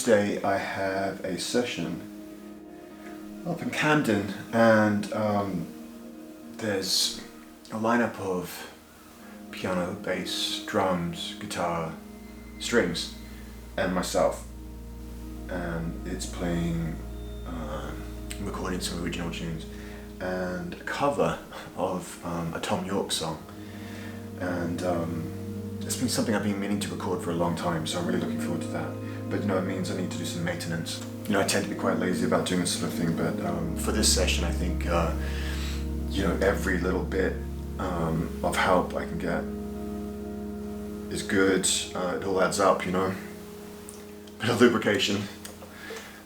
Tuesday I have a session up in Camden, and there's a lineup of piano, bass, drums, guitar, strings, and myself, and it's playing, recording some original tunes and a cover of a Tom York song, and it's been something I've been meaning to record for a long time, so I'm really looking forward to that. But you know, it means I need to do some maintenance. You know, I tend to be quite lazy about doing this sort of thing, but for this session I think you know, every little bit of help I can get is good. It all adds up, you know. Bit of lubrication,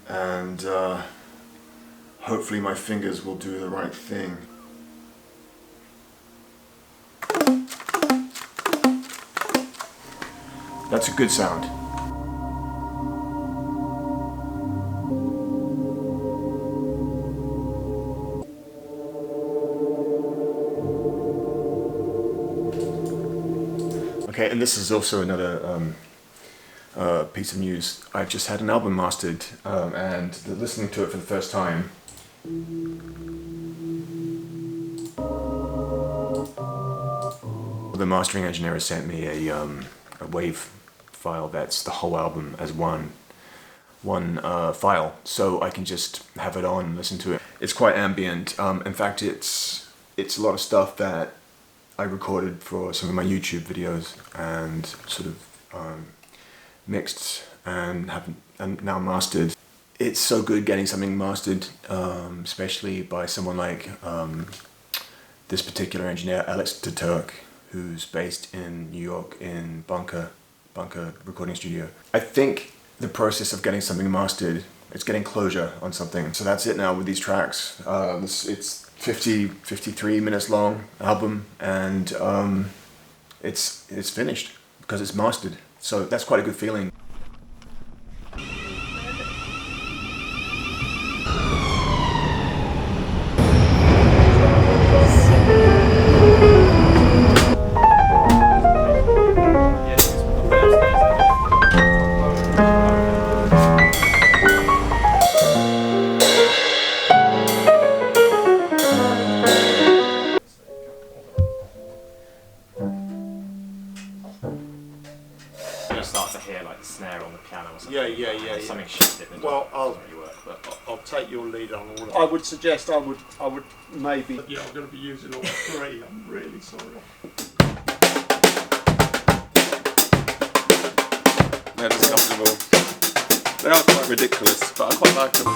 and hopefully my fingers will do the right thing. That's a good sound. Okay, and this is also another piece of news. I've just had an album mastered, and listening to it for the first time, the mastering engineer has sent me a wave file that's the whole album as one file, so I can just have it on and listen to it. It's quite ambient. In fact, it's a lot of stuff that I recorded for some of my YouTube videos and sort of mixed and now mastered. It's so good getting something mastered, especially by someone like this particular engineer, Alex Hutton, who's based in New York in Bunker Recording Studio. I think the process of getting something mastered, it's getting closure on something. So that's it now with these tracks. It's 53 minutes long album, and it's finished because it's mastered. So that's quite a good feeling. Start to hear like the snare on the piano or something. Yeah. Something shifted. Well, I'll take your lead on all of it. I would suggest I would maybe. Yeah, I'm going to be using all three. I'm really sorry. They're just comfortable. They are quite ridiculous, but I quite like them.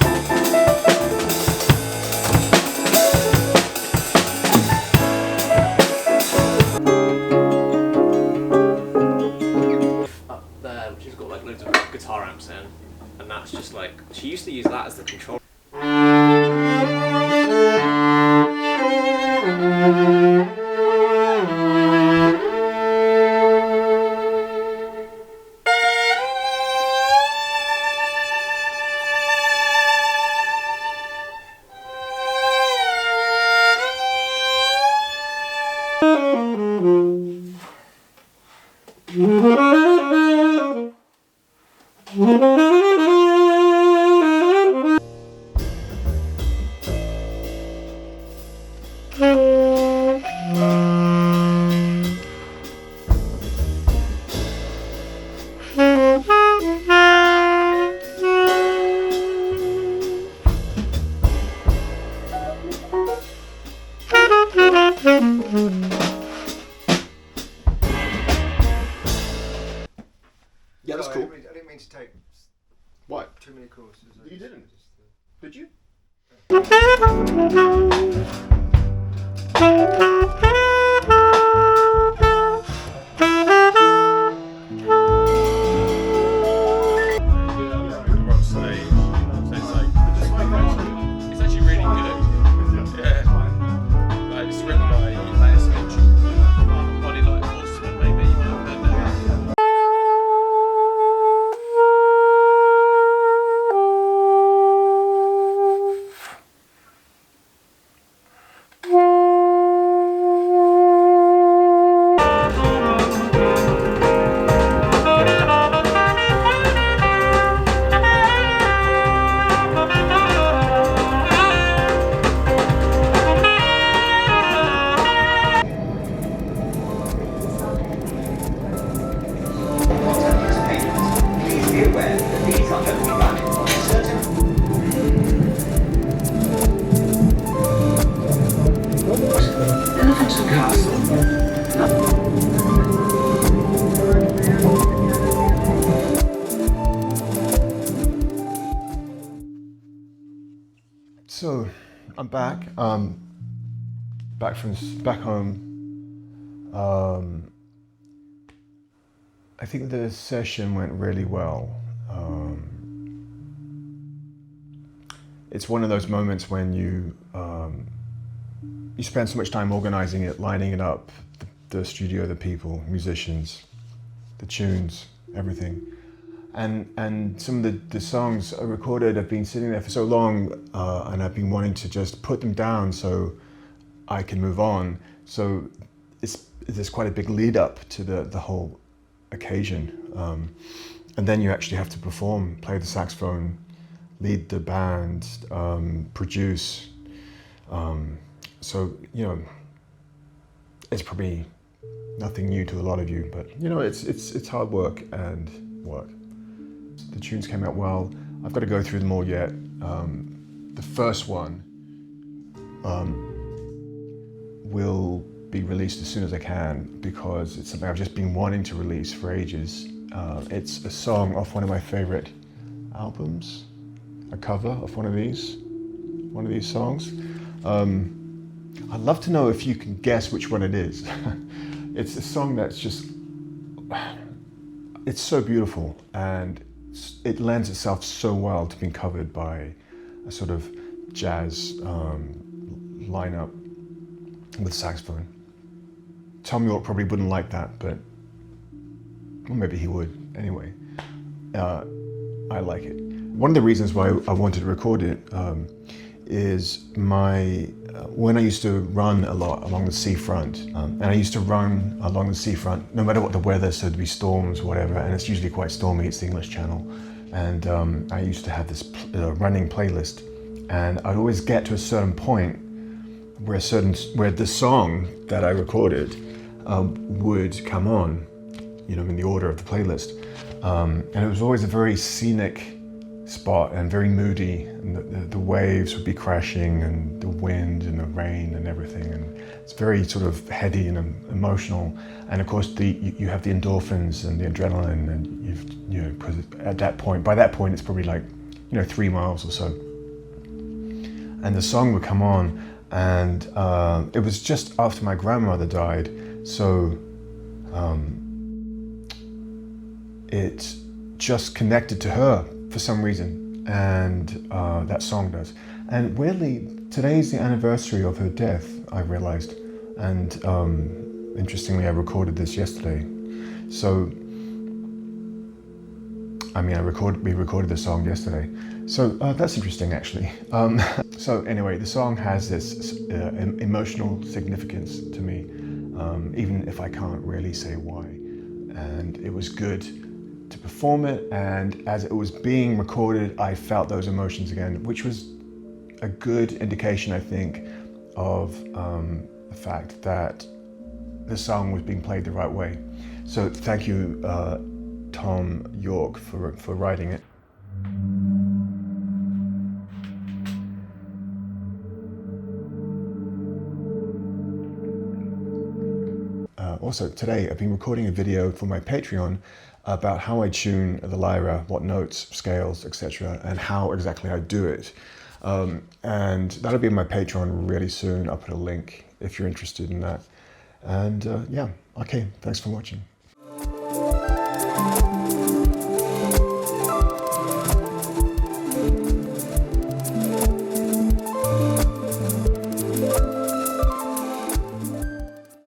She's got like loads of guitar amps in, and that's just like, she used to use that as the control. Yeah, that's cool. I didn't mean to take What? too many courses. You didn't? Did you? It's actually really good. Yeah. Like, it's written by Alex Hutton. Body like Horseman, maybe you might have heard that. So I'm back, back home. I think the session went really well. It's one of those moments when you spend so much time organizing it, lining it up, the studio, the people, musicians, the tunes, everything. And some of the songs I recorded have been sitting there for so long, and I've been wanting to just put them down so I can move on. So there's quite a big lead up to the whole occasion. And then you actually have to perform, play the saxophone, lead the band, produce. So, you know, it's probably nothing new to a lot of you, but you know, it's hard work and work. The tunes came out well. I've got to go through them all yet. The first one will be released as soon as I can because it's something I've just been wanting to release for ages. It's a song off one of my favorite albums, a cover of one of these songs. I'd love to know if you can guess which one it is. It's a song that's just, it's so beautiful and it lends itself so well to being covered by a sort of jazz lineup with saxophone. Tom York probably wouldn't like that, but well, maybe he would. Anyway, I like it. One of the reasons why I wanted to record it is when I used to run a lot along the seafront, and I used to run along the seafront no matter what the weather, so there'd be storms, whatever, and it's usually quite stormy. It's the English Channel, and I used to have this running playlist, and I'd always get to a certain point where the song that I recorded would come on, you know, in the order of the playlist, and it was always a very scenic spot and very moody, and the waves would be crashing and the wind and the rain and everything, and it's very sort of heady and emotional. And of course you have the endorphins and the adrenaline, and you know, because by that point it's probably like, you know, 3 miles or so, and the song would come on, and it was just after my grandmother died, so it just connected to her for some reason, and that song does. And weirdly, today's the anniversary of her death, I realized, and interestingly, I recorded this yesterday. So, I mean, we recorded the song yesterday, so that's interesting, actually. So anyway, the song has this emotional significance to me, even if I can't really say why, and it was good to perform it, and as it was being recorded, I felt those emotions again, which was a good indication, I think, of the fact that the song was being played the right way. So thank you, Tom York, for writing it. Also today, I've been recording a video for my Patreon about how I tune the lyra, what notes, scales, etc., and how exactly I do it. And that'll be on my Patreon really soon. I'll put a link if you're interested in that. And yeah, okay, thanks for watching.